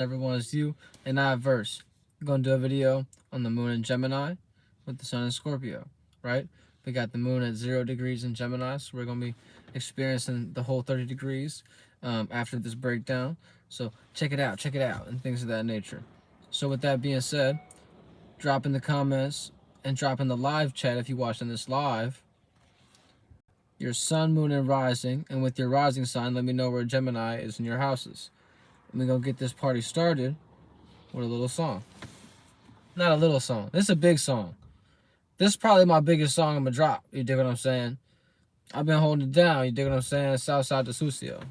Everyone is you and I verse. We're going to do a video on the moon in Gemini with the sun in Scorpio, right? We got the moon at 0 degrees in Gemini, so we're going to be experiencing the whole 30 degrees after this breakdown. So check it out, and things of that nature. So with that being said, drop in the comments and drop in the live chat if you're watching this live your sun, moon, and rising, and with your rising sign, let me know where Gemini is in your houses. And we're going to get this party started with a little song. Not a little song. This is a big song. This is probably my biggest song I'm going to drop. You dig what I'm saying? I've been holding it down. You dig what I'm saying? Southside to Sucio.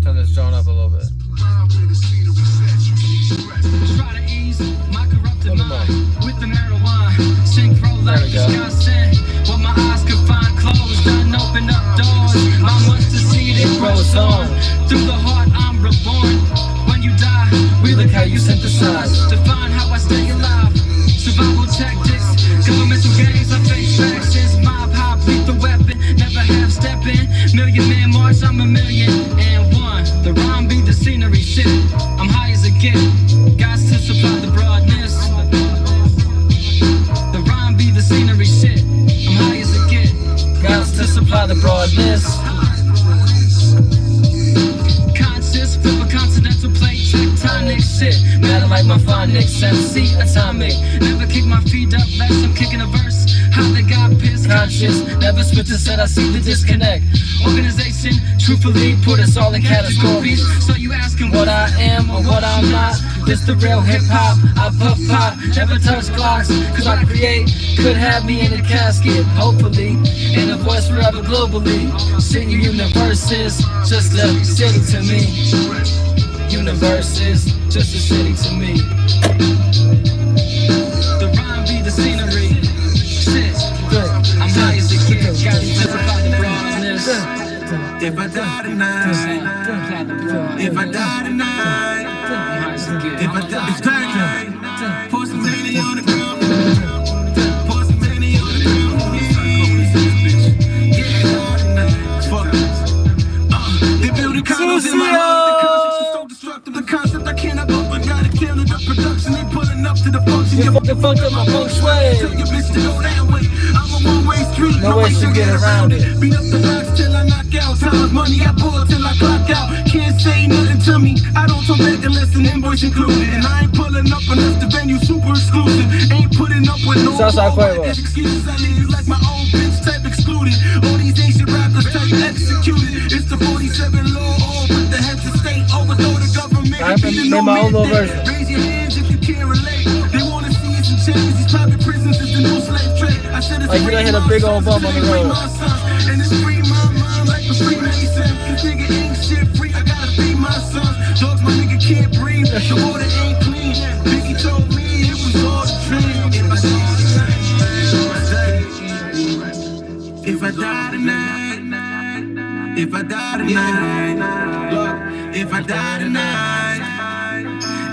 Turn this joint up a little bit. Try to ease my corrupted mind with the marijuana. Synchro like discussing what my eyes could find closed. Done open up doors. I want to see it grows on. Through the heart I'm reborn. When you die, we look how you synthesize. Define how I stay alive. Survival tactics, governmental games, I face factions. Mob hop, lethal weapon, never half stepping. Million man march, I'm 1,000,001. The rhyme be the scenery shit. I'm high as a get. Guys to supply the broadness. The rhyme be the scenery shit. I'm high as a get. Guys to supply the broadness. Conscious, flip a continental plate, tectonic shit. Matter like my phonics, MC atomic. Never kick my feet up less I'm kicking a verse. How they got pissed, conscious. Never spit to set, I see the disconnect. Organization, truthfully, put us all in categories. So you asking what I am or what I'm not. This the real hip-hop, I puff pop. Never touch clocks, cause I create. Could have me in a casket, hopefully. And a voice forever globally. Singing universes, just a city to me. Universes, just a city to me. The rhyme be the scenery. Shit, I'm high as a kid. Got to live about the broadness. If I die tonight, if I die tonight, if I die tonight, pour some money on the ground, pour some money on the ground, yeah, fuck it. They building condos in my heart, the conscience is so destructive, the concept I cannot bump, I gotta kill it, the production ain't pulling up to the function, you fucking fucked up my feng shui. Tell your bitch to go that way, I'm a one-way street, no way to get around it. Beat up the rocks till I knock out, times money I pull till I clock out, can't say nothing to me, I don't talk back unless an invoice included, and I ain't pulling up unless the venue super exclusive, ain't putting up with no excuses, I leave you like my own bitch type excluded, all these ancient rappers type executed, it's the 47 law, all with the heads of state, overthrow the government, I made my own little version. Raise your hands if you can't relate, they wanna see us in chains, these private prisons is the new slave trade, I said it's like you done hit a big old bump on the road. And it's free my mind like a Freemason. Cause nigga ain't shit free, I gotta feed my sons. Dogs, my nigga can't breathe, the water ain't clean. Biggie told me it was all a dream. If I die tonight, if I die tonight, if I die tonight,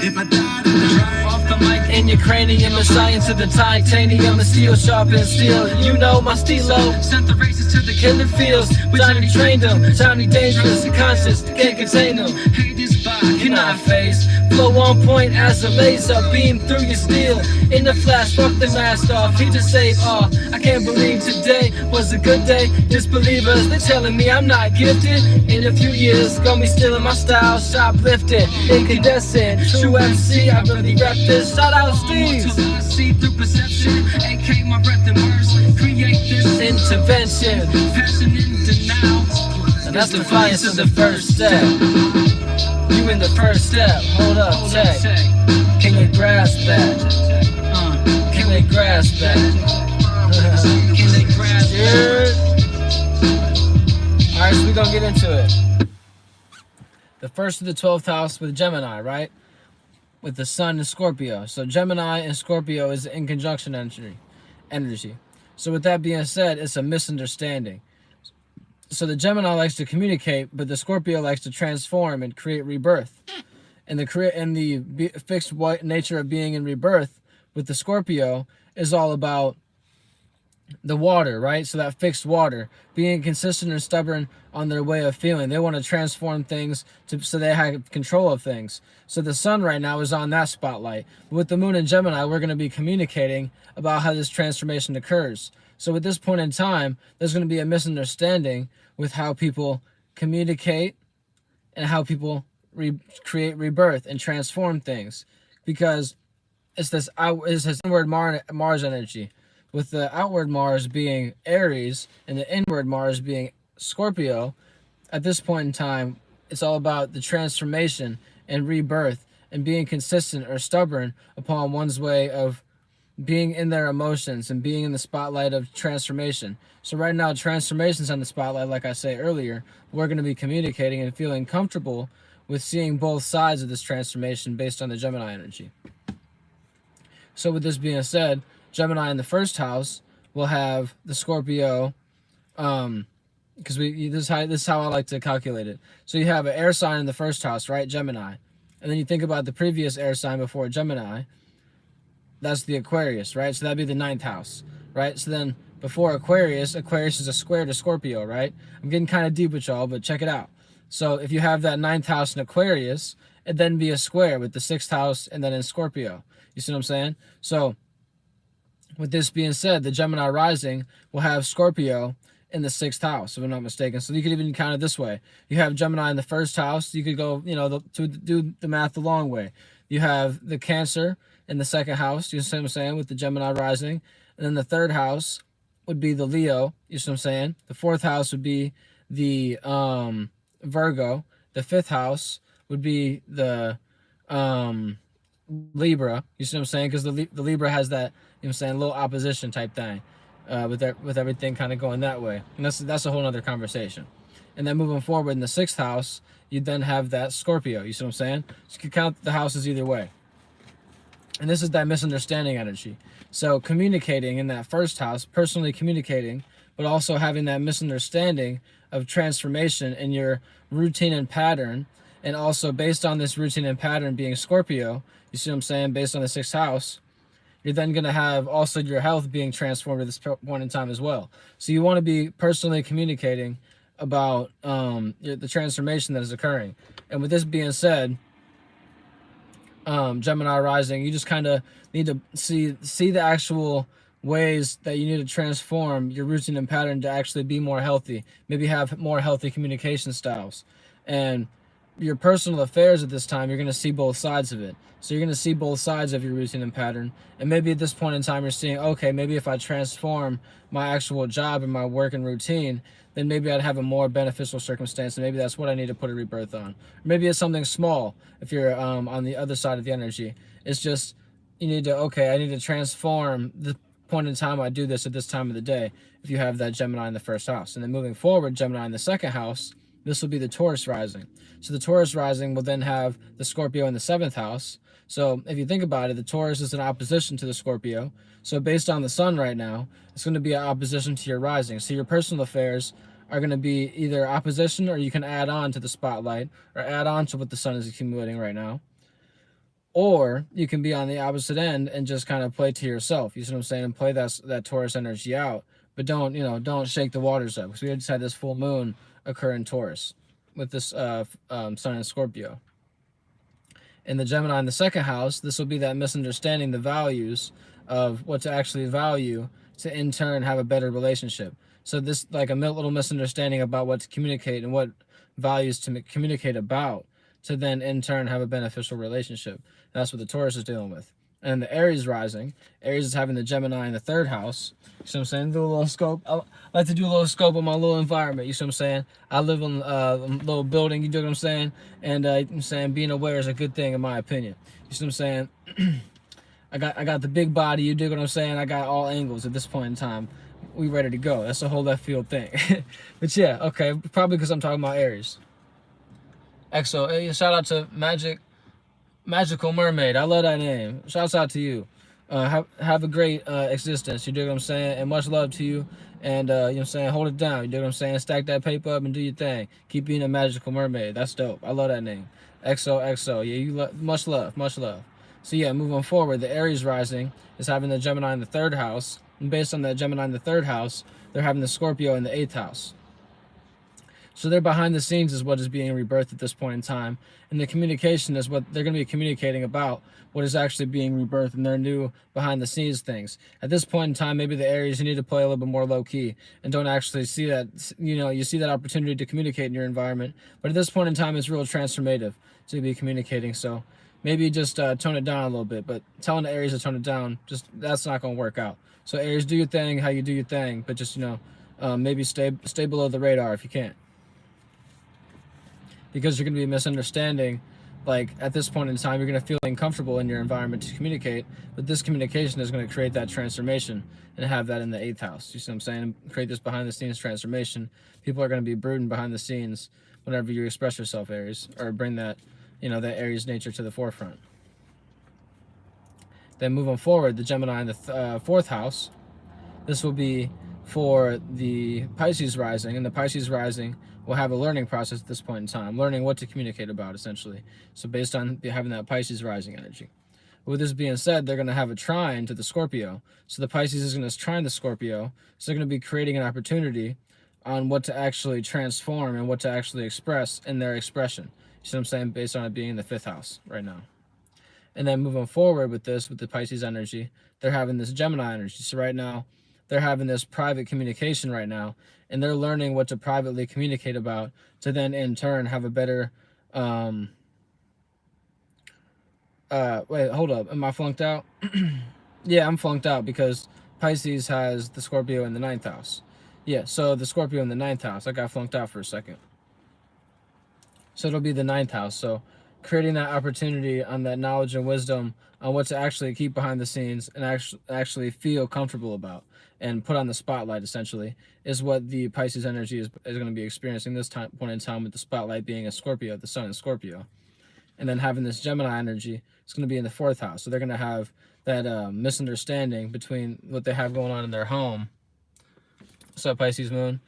if I die tonight. Off the mic in your cranium, the science of the titanium, the steel sharp and steel. You know my stilo sent the races to the killing fields. Johnny trained them, Johnny dangerous and conscious, can't contain them. Hey, this vibe cannot face. Flow on point as a laser beam through your steel. In the flash, fuck the mask off. He just saved all. I can't believe today was a good day. Disbelievers, they're telling me I'm not gifted. In a few years, gonna be stealing my style, shoplifting, incandescent. True MC, I really rep this. Shout out Steve. Till I see through perception, AK my breath and words. Create this intervention. Passion in denial. And that's defiance of the first step. You in the first step. Hold up, check. Can you grasp that? Can they grasp that? Can they grasp it? Alright, so we're gonna get into it. The 1st to the 12th house with Gemini, right? With the sun in Scorpio. So Gemini and Scorpio is in conjunction energy. So with that being said, it's a misunderstanding. So the Gemini likes to communicate, but the Scorpio likes to transform and create rebirth. And the fixed nature of being in rebirth with the Scorpio is all about the water, right? So that fixed water, being consistent and stubborn on their way of feeling. They want to transform things so they have control of things. So the sun right now is on that spotlight. But with the moon in Gemini, we're going to be communicating about how this transformation occurs. So at this point in time, there's going to be a misunderstanding with how people communicate and how people create rebirth and transform things, because it's this inward Mars energy, with the outward Mars being Aries and the inward Mars being Scorpio. At this point in time, it's all about the transformation and rebirth and being consistent or stubborn upon one's way of being in their emotions and being in the spotlight of transformation. So right now, transformation's on the spotlight. Like I say earlier, we're going to be communicating and feeling comfortable with seeing both sides of this transformation based on the Gemini energy. So with this being said, Gemini in the first house will have the Scorpio, because this is how I like to calculate it. So you have an air sign in the first house, right, Gemini, and then you think about the previous air sign before Gemini. That's the Aquarius, right? So that'd be the 9th house, right? So then before Aquarius is a square to Scorpio, right? I'm getting kind of deep with y'all, but check it out. So if you have that 9th house in Aquarius, it'd then be a square with the 6th house and then in Scorpio. You see what I'm saying? So with this being said, the Gemini rising will have Scorpio in the 6th house, if I'm not mistaken. So you could even count it this way. You have Gemini in the 1st house. You could go, to do the math the long way. You have the Cancer in the 2nd house, you see what I'm saying, with the Gemini rising. And then the 3rd house would be the Leo, you see what I'm saying. The 4th house would be the Virgo. The 5th house would be the Libra, you see what I'm saying, because the Libra has that, you know what I'm saying, little opposition type thing, with everything kind of going that way. And that's a whole other conversation. And then moving forward in the 6th house, you then have that Scorpio, you see what I'm saying. So you can count the houses either way. And this is that misunderstanding energy. So communicating in that 1st house, personally communicating, but also having that misunderstanding of transformation in your routine and pattern. And also based on this routine and pattern being Scorpio, you see what I'm saying, based on the 6th house, you're then going to have also your health being transformed at this point in time as well. So you want to be personally communicating about the transformation that is occurring. And with this being said, Gemini rising, you just kind of need to see the actual ways that you need to transform your routine and pattern to actually be more healthy, maybe have more healthy communication styles. And your personal affairs at this time, you're going to see both sides of it. So you're going to see both sides of your routine and pattern. And maybe at this point in time, you're seeing, okay, maybe if I transform my actual job and my work and routine, then maybe I'd have a more beneficial circumstance. And maybe that's what I need to put a rebirth on. Or maybe it's something small if you're on the other side of the energy. It's just, you need to, okay, I need to transform the point in time I do this at this time of the day, if you have that Gemini in the 1st house. And then moving forward, Gemini in the 2nd house, this will be the Taurus rising. So the Taurus rising will then have the Scorpio in the 7th house. So if you think about it, the Taurus is in opposition to the Scorpio. So based on the sun right now, it's going to be an opposition to your rising. So your personal affairs are going to be either opposition, or you can add on to the spotlight, or add on to what the sun is accumulating right now. Or you can be on the opposite end and just kind of play to yourself. You see what I'm saying? And play that Taurus energy out. But don't shake the waters up. Because we just had this full moon occur in Taurus with this sun in Scorpio. In the Gemini in the 2nd house, this will be that misunderstanding the values of what to actually value to in turn have a better relationship. So this like a little misunderstanding about what to communicate and what values to communicate about to then in turn have a beneficial relationship. That's what the Taurus is dealing with. And the Aries rising, Aries is having the Gemini in the 3rd house. You see what I'm saying? Do a little scope. I like to do a little scope of my little environment. You see what I'm saying? I live in a little building. You know what I'm saying? And I'm saying being aware is a good thing in my opinion. You see what I'm saying? I got the big body. You dig what I'm saying? I got all angles at this point in time. We ready to go. That's a whole left field thing. But yeah, okay. Probably because I'm talking about Aries. EXO. Hey, shout out to Magical Mermaid. I love that name. Shouts out to you. Have a great existence. You dig what I'm saying? And much love to you. And you know what I'm saying? Hold it down. You dig what I'm saying? Stack that paper up and do your thing. Keep being a magical mermaid. That's dope. I love that name. EXO. Yeah, much love. So yeah, moving forward, the Aries rising is having the Gemini in the 3rd house. And based on that Gemini in the 3rd house, they're having the Scorpio in the 8th house. So they're behind the scenes is what is being rebirthed at this point in time. And the communication is what they're going to be communicating about, what is actually being rebirthed and their new behind the scenes things. At this point in time, maybe the Aries, you need to play a little bit more low key and don't actually see that, you see that opportunity to communicate in your environment. But at this point in time, it's real transformative to be communicating. So maybe just tone it down a little bit, but telling the Aries to tone it down, that's not going to work out. So Aries, do your thing, how you do your thing, but just, maybe stay below the radar if you can't. Because you're going to be misunderstanding, like at this point in time, you're going to feel uncomfortable in your environment to communicate, but this communication is going to create that transformation and have that in the 8th house. You see what I'm saying? Create this behind the scenes transformation. People are going to be brooding behind the scenes whenever you express yourself, Aries, or bring that, that Aries nature to the forefront. Then moving forward, the Gemini in the 4th house, this will be for the Pisces rising, and the Pisces rising will have a learning process at this point in time, learning what to communicate about, essentially. So based on having that Pisces rising energy. With this being said, they're going to have a trine to the Scorpio. So the Pisces is going to trine the Scorpio. So they're going to be creating an opportunity on what to actually transform and what to actually express in their expression. You see what I'm saying? Based on it being in the 5th house right now. And then moving forward with this, with the Pisces energy, they're having this Gemini energy. So right now, they're having this private communication right now, and they're learning what to privately communicate about to then in turn have a better, wait, hold up. Am I flunked out? Yeah, I'm flunked out because Pisces has the Scorpio in the 9th house. Yeah, so the Scorpio in the 9th house. I got flunked out for a second. So it'll be the 9th house. So creating that opportunity on that knowledge and wisdom on what to actually keep behind the scenes and actually feel comfortable about and put on the spotlight, essentially, is what the Pisces energy is going to be experiencing this point in time, with the spotlight being a Scorpio, the sun in Scorpio. And then having this Gemini energy, it's going to be in the 4th house. So they're going to have that misunderstanding between what they have going on in their home. What's up, Pisces moon?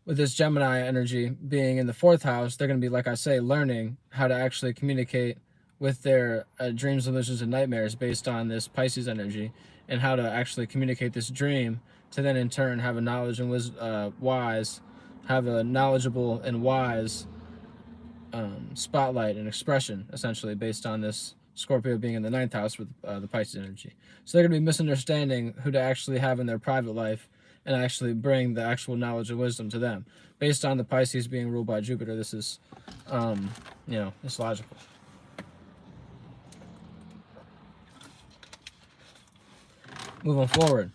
With this Gemini energy being in the 4th house, they're going to be, like I say, learning how to actually communicate with their dreams, illusions, and nightmares based on this Pisces energy, and how to actually communicate this dream to then in turn have a knowledge and have a knowledgeable and wise spotlight and expression, essentially, based on this Scorpio being in the 9th house with the Pisces energy. So they're going to be misunderstanding who to actually have in their private life and actually bring the actual knowledge and wisdom to them. Based on the Pisces being ruled by Jupiter, this is, it's logical. Moving forward,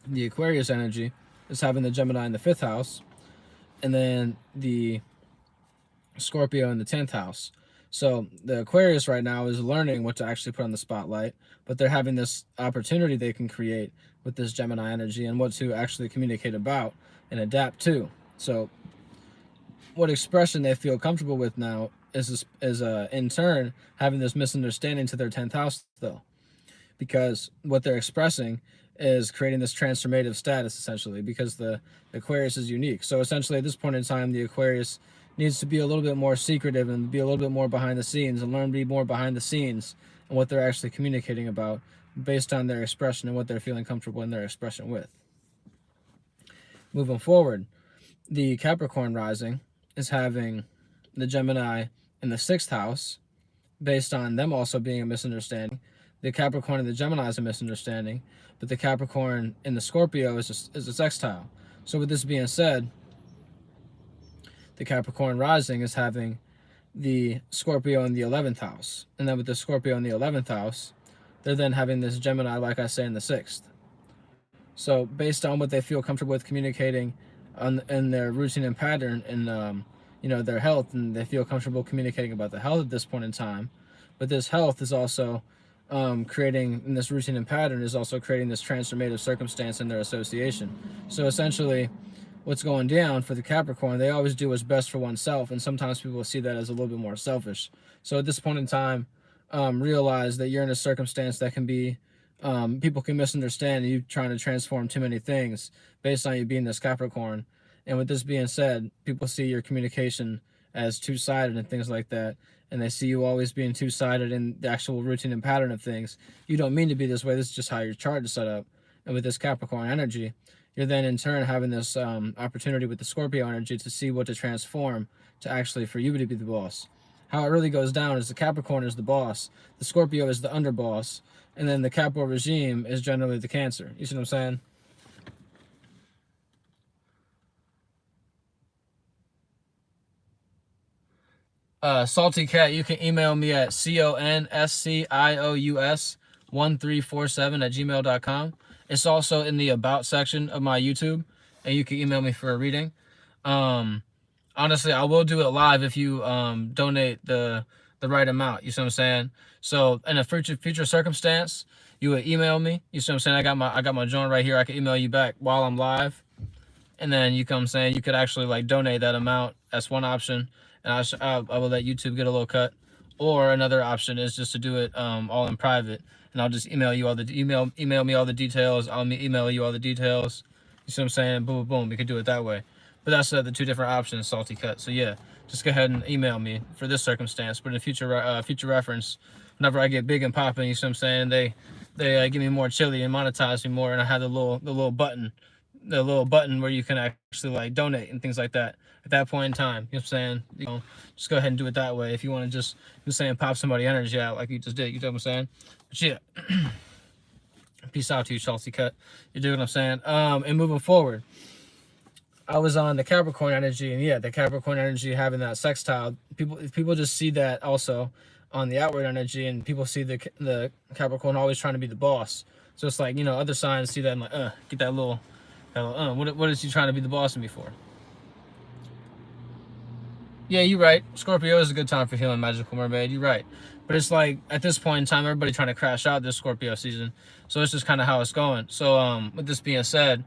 the Aquarius energy is having the Gemini in the 5th house, and then the Scorpio in the 10th house. So the Aquarius right now is learning what to actually put on the spotlight, but they're having this opportunity they can create with this Gemini energy and what to actually communicate about and adapt to. So what expression they feel comfortable with now is in turn having this misunderstanding to their 10th house, though, because what they're expressing is creating this transformative status, essentially, because the Aquarius is unique. So essentially at this point in time, the Aquarius needs to be a little bit more secretive and be a little bit more behind the scenes and learn to be more behind the scenes and what they're actually communicating about based on their expression and what they're feeling comfortable in their expression with. Moving forward, the Capricorn rising is having the Gemini in the 6th house, based on them also being a misunderstanding. The Capricorn and the Gemini is a misunderstanding, but the Capricorn in the Scorpio is a sextile. So with this being said, the Capricorn rising is having the Scorpio in the 11th house. And then with the Scorpio in the 11th house, they're then having this Gemini, like I say, in the 6th. So based on what they feel comfortable with communicating in their routine and pattern and, their health, and they feel comfortable communicating about the health at this point in time. But this health is also creating, in this routine and pattern, is also creating this transformative circumstance in their association. So essentially, what's going down for the Capricorn, they always do what's best for oneself, and sometimes people see that as a little bit more selfish. So at this point in time, realize that you're in a circumstance that can be, people can misunderstand you trying to transform too many things based on you being this Capricorn. And with this being said, people see your communication as two-sided and things like that, and they see you always being two-sided in the actual routine and pattern of things. You don't mean to be this way. This is just how your chart is set up. And with this Capricorn energy, you're then in turn having this opportunity with the Scorpio energy to see what to transform to actually for you to be the boss. How it really goes down is the Capricorn is the boss, the Scorpio is the underboss, and then the Capo regime is generally the Cancer. You see what I'm saying? Salty Cat, you can email me at conscious1347@gmail.com. It's also in the about section of my YouTube, and you can email me for a reading. Honestly, I will do it live if you donate the right amount. You see what I'm saying? So in a future circumstance, you would email me. You see what I'm saying? I got my joint right here. I can email you back while I'm live, and then you come saying you could actually like donate that amount. That's one option, and I will let YouTube get a little cut. Or another option is just to do it all in private, and I'll just email you all the email me all the details. I'll email you all the details. You see what I'm saying? Boom, boom, boom. We could do it that way. But that's the two different options, Salty Cut. So yeah, just go ahead and email me for this circumstance. But in future reference, whenever I get big and popping, you see what I'm saying? They give me more chili and monetize me more, and I have the little button where you can actually like donate and things like that at that point in time. You know what I'm saying? You know, just go ahead and do it that way if you want to just pop somebody energy out like you just did. You know what I'm saying? But yeah. Peace out to you, Salty Cut. You do what I'm saying? And moving forward, I was on the Capricorn energy, and yeah, the Capricorn energy having that sextile. People just see that also on the outward energy, and people see the Capricorn always trying to be the boss. So it's like, you know, other signs see that and like, get that little what is he trying to be the boss of me for? Yeah, you're right. Scorpio is a good time for healing, Magical Mermaid. You're right. But it's like, at this point in time, everybody trying to crash out this Scorpio season. So it's just kind of how it's going. So with this being said,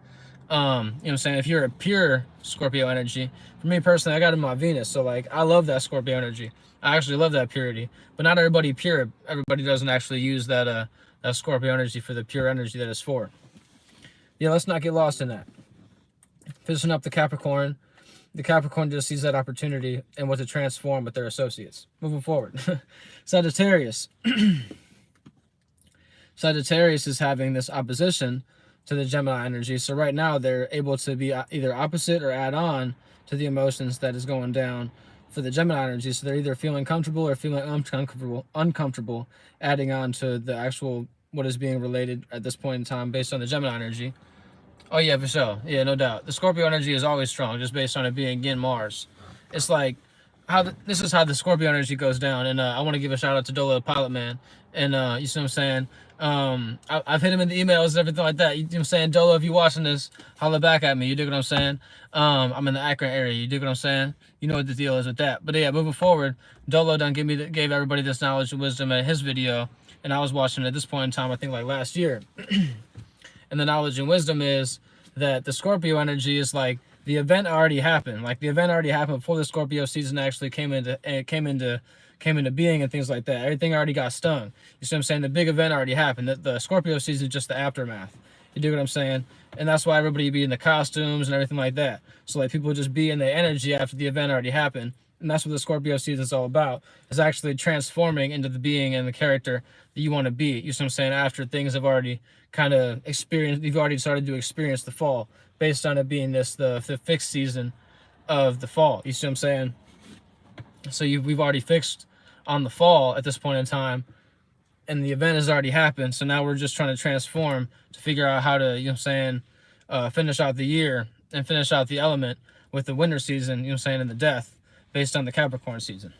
you know what I'm saying, if you're a pure Scorpio energy, for me personally, I got in my Venus, so like I love that Scorpio energy. I actually love that purity, but not everybody pure. Everybody doesn't actually use that Scorpio energy for the pure energy that it's for. Yeah, let's not get lost in that. Finishing up the Capricorn just sees that opportunity and what to transform with their associates. Moving forward, Sagittarius. Sagittarius is having this opposition to the Gemini energy. So right now they're able to be either opposite or add on to the emotions that is going down for the Gemini energy. So they're either feeling comfortable or feeling uncomfortable adding on to the actual what is being related at this point in time based on the Gemini energy. Oh yeah, for sure. Yeah, no doubt. The Scorpio energy is always strong just based on it being in Mars. It's like this is how the Scorpio energy goes down. And I want to give a shout out to Dolo the Pilot Man. And you see what I'm saying? I've hit him in the emails and everything like that. You know what I'm saying? Dolo, if you're watching this, holler back at me. You dig what I'm saying? I'm in the Akron area. You dig what I'm saying? You know what the deal is with that. But yeah, moving forward, Dolo done gave everybody this knowledge and wisdom at his video. And I was watching it at this point in time, I think like last year. And the knowledge and wisdom is that the Scorpio energy is like the event already happened. Like the event already happened before the Scorpio season actually came into being and things like that. Everything already got stung. You see what I'm saying? The big event already happened. The Scorpio season is just the aftermath. You do what I'm saying? And that's why everybody be in the costumes and everything like that. So like people just be in their energy after the event already happened. And that's what the Scorpio season is all about, is actually transforming into the being and the character that you want to be. You see what I'm saying? After things have already kind of experienced, you've already started to experience the fall based on it being the fixed season of the fall. You see what I'm saying? So we've already fixed on the fall at this point in time, and the event has already happened. So now we're just trying to transform to figure out how to, you know what I'm saying, finish out the year and finish out the element with the winter season, you know what I'm saying, and the death based on the Capricorn season.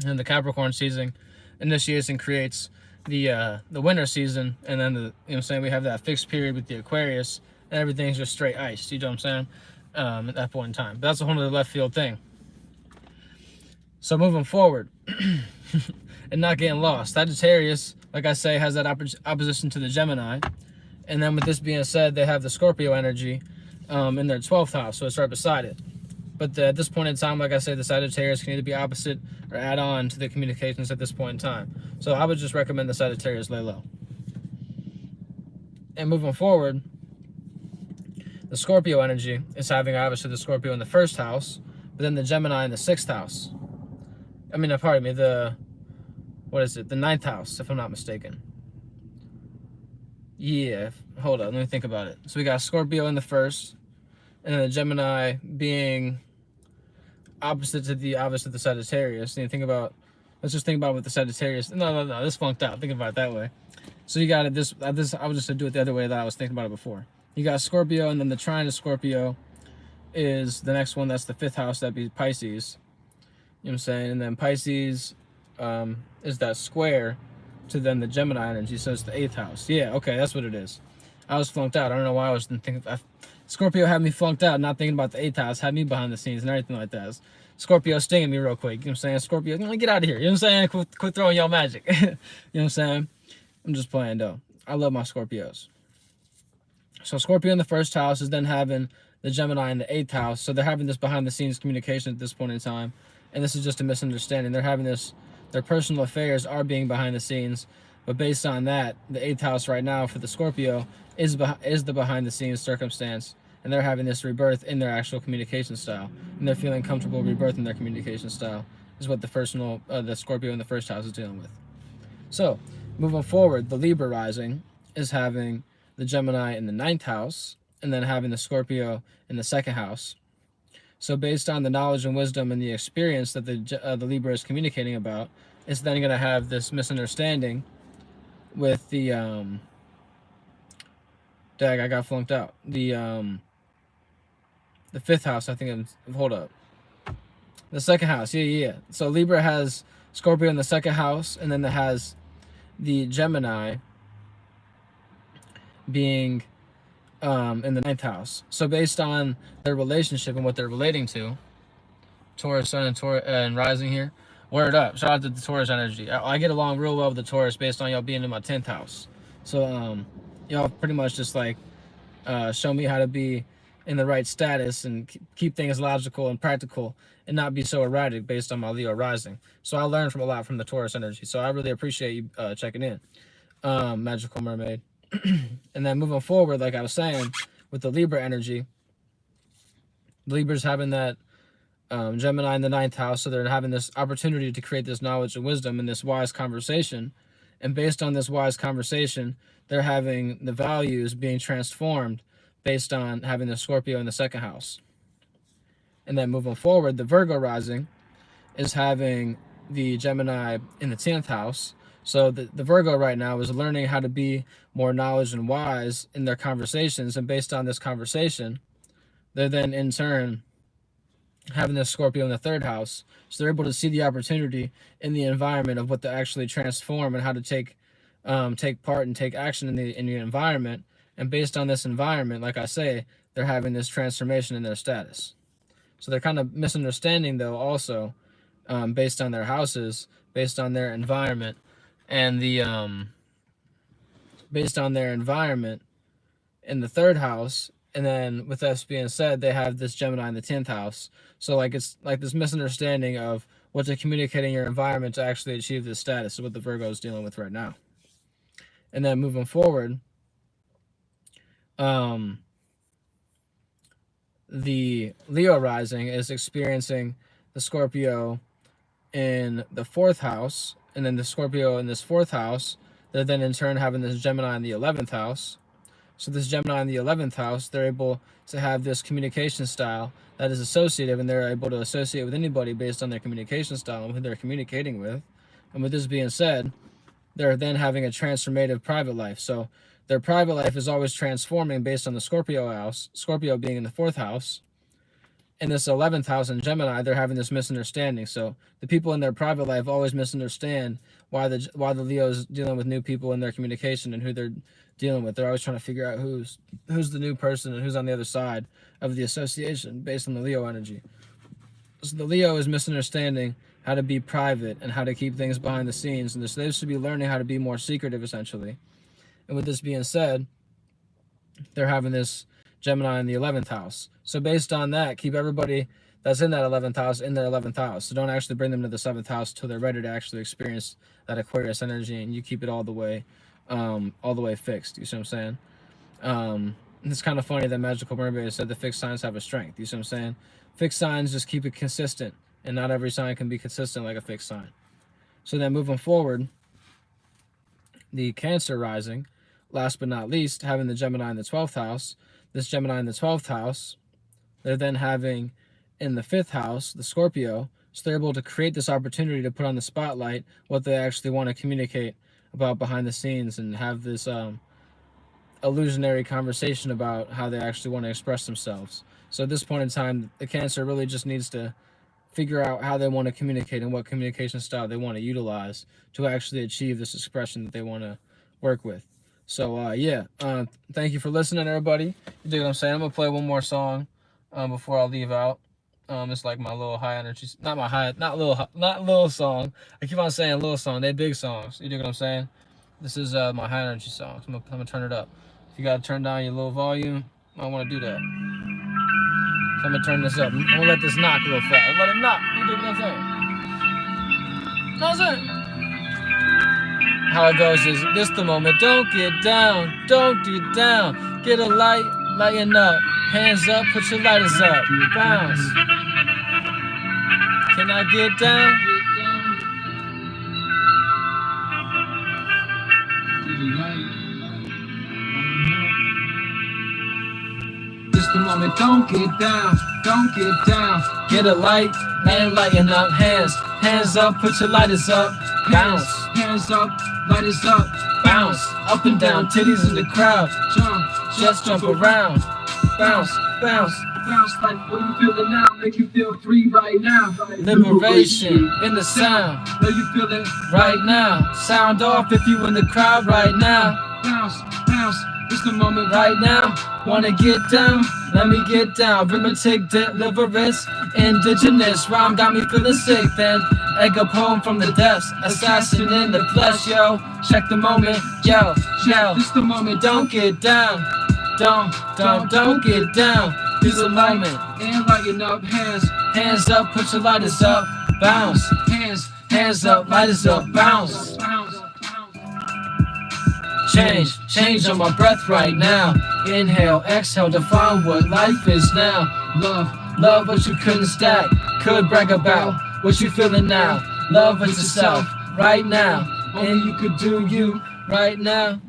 And the Capricorn season initiates and creates the winter season, and then you know what I'm saying, we have that fixed period with the Aquarius, and everything's just straight ice. You know what I'm saying? At that point in time. But that's a whole other left field thing. So moving forward and not getting lost, Sagittarius, like I say, has that opposition to the Gemini. And then with this being said, they have the Scorpio energy in their 12th house, so it's right beside it. But at this point in time, like I said, the Sagittarius can either be opposite or add on to the communications at this point in time. So I would just recommend the Sagittarius lay low. And moving forward, the Scorpio energy is having obviously the Scorpio in the first house, but then the Gemini in the 6th house. I mean, pardon me, the 9th house, if I'm not mistaken. Yeah, hold on, let me think about it. So we got Scorpio in the 1st, and then the Gemini being opposite to the Sagittarius. And you think about, let's just think about with the Sagittarius. No, this flunked out. Think about it that way. So you got it this. I was just to do it the other way that I was thinking about it before. You got Scorpio, and then the trine of Scorpio is the next one. That's the 5th house. That'd be Pisces. You know what I'm saying? And then Pisces is that square to then the Gemini energy. So it's the 8th house. Yeah, okay, that's what it is. I was flunked out. I don't know why I was thinking. Scorpio had me flunked out, not thinking about the 8th house, had me behind the scenes and everything like that. Scorpio stinging me real quick. You know what I'm saying? Scorpio, get out of here. You know what I'm saying? Quit throwing y'all magic. You know what I'm saying? I'm just playing though. I love my Scorpios. So Scorpio in the 1st house is then having the Gemini in the 8th house. So they're having this behind the scenes communication at this point in time. And this is just a misunderstanding. They're having this, their personal affairs are being behind the scenes. But based on that, the 8th house right now for the Scorpio is the behind the scenes circumstance. And they're having this rebirth in their actual communication style. And they're feeling comfortable rebirthing their communication style is what the Scorpio in the 1st house is dealing with. So moving forward, the Libra rising is having the Gemini in the 9th house and then having the Scorpio in the 2nd house. So based on the knowledge and wisdom and the experience that the Libra is communicating about, it's then going to have this misunderstanding with the I got flunked out. The 5th house, I think. Hold up. The 2nd house. Yeah. So Libra has Scorpio in the 2nd house, and then it has the Gemini being in the 9th house. So based on their relationship and what they're relating to, Taurus, Sun, and Rising here, word up. Shout out to the Taurus energy. I get along real well with the Taurus based on y'all being in my 10th house. So y'all pretty much just like show me how to be in the right status and keep things logical and practical and not be so erratic based on my Leo rising. So I learned from a lot from the Taurus energy. So I really appreciate you checking in, Magical Mermaid. And then moving forward, like I was saying, with the Libra energy, Libra's having that Gemini in the 9th house, so they're having this opportunity to create this knowledge and wisdom and this wise conversation. And based on this wise conversation, they're having the values being transformed based on having the Scorpio in the 2nd house. And then moving forward, the Virgo rising is having the Gemini in the 10th house. So the Virgo right now is learning how to be more knowledge and wise in their conversations. And based on this conversation, they're then in turn having this Scorpio in the 3rd house. So they're able to see the opportunity in the environment of what to actually transform and how to take part and take action in the environment. And based on this environment, like I say, they're having this transformation in their status. So they're kind of misunderstanding though also based on their houses, based on their environment, and the based on their environment in the 3rd house. And then with this being said, they have this Gemini in the 10th house. So like it's like this misunderstanding of what to communicate in your environment to actually achieve this status is what the Virgo is dealing with right now. And then moving forward, the Leo rising is experiencing the Scorpio in the 4th house, and then the Scorpio in this 4th house, they're then in turn having this Gemini in the 11th house. So this Gemini in the 11th house, they're able to have this communication style that is associative, and they're able to associate with anybody based on their communication style and who they're communicating with. And with this being said, they're then having a transformative private life. So their private life is always transforming based on the Scorpio house, Scorpio being in the 4th house. In this 11th house in Gemini, they're having this misunderstanding. So the people in their private life always misunderstand why the Leo's dealing with new people in their communication and who they're dealing with. They're always trying to figure out who's the new person and who's on the other side of the association based on the Leo energy. So the Leo is misunderstanding how to be private and how to keep things behind the scenes. And they should be learning how to be more secretive, essentially. And with this being said, they're having this Gemini in the 11th house. So based on that, keep everybody that's in that 11th house in their 11th house. So don't actually bring them to the 7th house till they're ready to actually experience that Aquarius energy, and you keep it all the way fixed. You see what I'm saying? it's kind of funny that Magical Mermaid said the fixed signs have a strength. You see what I'm saying? Fixed signs just keep it consistent, and not every sign can be consistent like a fixed sign. So then moving forward, the Cancer rising, last but not least, having the Gemini in the 12th house. This Gemini in the 12th house, they're then having in the 5th house, the Scorpio. So they're able to create this opportunity to put on the spotlight what they actually want to communicate about behind the scenes and have this illusionary conversation about how they actually want to express themselves. So at this point in time, the Cancer really just needs to figure out how they want to communicate and what communication style they want to utilize to actually achieve this expression that they want to work with. So thank you for listening, everybody. You dig what I'm saying? I'm gonna play one more song before I leave out. It's like my little high energy, not little song. I keep on saying little song. They big songs. You dig what I'm saying? This is my high energy song. I'm gonna turn it up. If you gotta turn down your little volume, I want to do that. So I'm gonna turn this up. I'm gonna let this knock real fast. Let it knock. You dig what I'm saying? That's it. How it goes is this the moment. Don't get down. Don't get down. Get a light, lighten up. Hands up, put your lighters up. Bounce. Can I get down? Just the moment, don't get down, don't get down. Get a light and lighten up. Hands up, put your lighters up. Bounce. Hands up, lighters up. Bounce. Up and down, titties in the crowd. Jump, just jump around. Bounce, bounce. Bounce like what you feeling now, make you feel free right now. Liberation in the sound, know you feel it right now. Sound off if you in the crowd right now. Bounce, bounce, it's the moment right now. Wanna get down? Let me get down. Rhythmic deliverance, indigenous rhyme got me feeling sick. Then egg a poem from the depths, assassin in the flesh, yo. Check the moment, yo, yo. It's the moment, don't get down. Don't get down. Here's a moment, and lighten up. Hands up, put your lighters up. Bounce, hands up, lighters up. Bounce. Change on my breath right now. Inhale, exhale, define what life is now. Love what you couldn't stack. Could brag about what you feeling now. Love with yourself right now. And you could do you right now.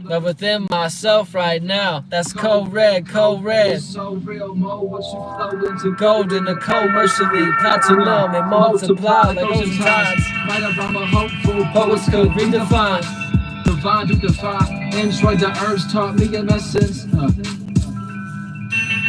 Love within myself right now. That's cold red. So real, mo, what you flow into gold in the commercially platinum and multiply like ocean tides. Right around my hopeful poets could redefine. Divine to defy. Enjoy the herbs taught me in essence.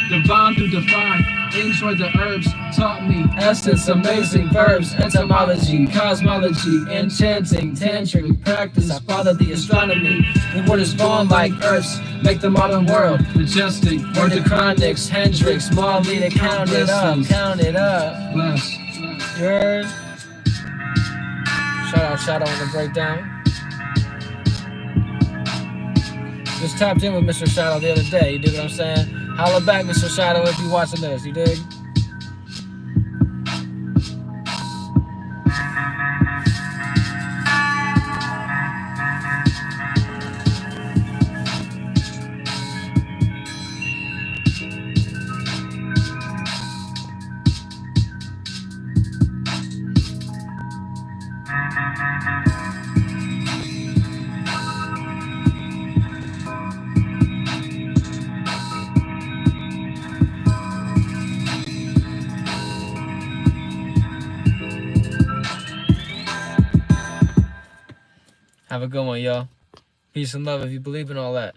Divine to define. Enjoy the herbs taught me essence. Amazing verbs, etymology, cosmology, enchanting, tantric practice. I follow the astronomy. The word is born like earths. Make the modern world majestic. Word to chronics, Hendrix, Marley to count it up. Bless. You heard? Shout out on the breakdown. Just tapped in with Mr. Shadow the other day, you dig what I'm saying? Holla back, Mr. Shadow, if you watching this, you dig? Have a good one, y'all. Peace and love if you believe in all that.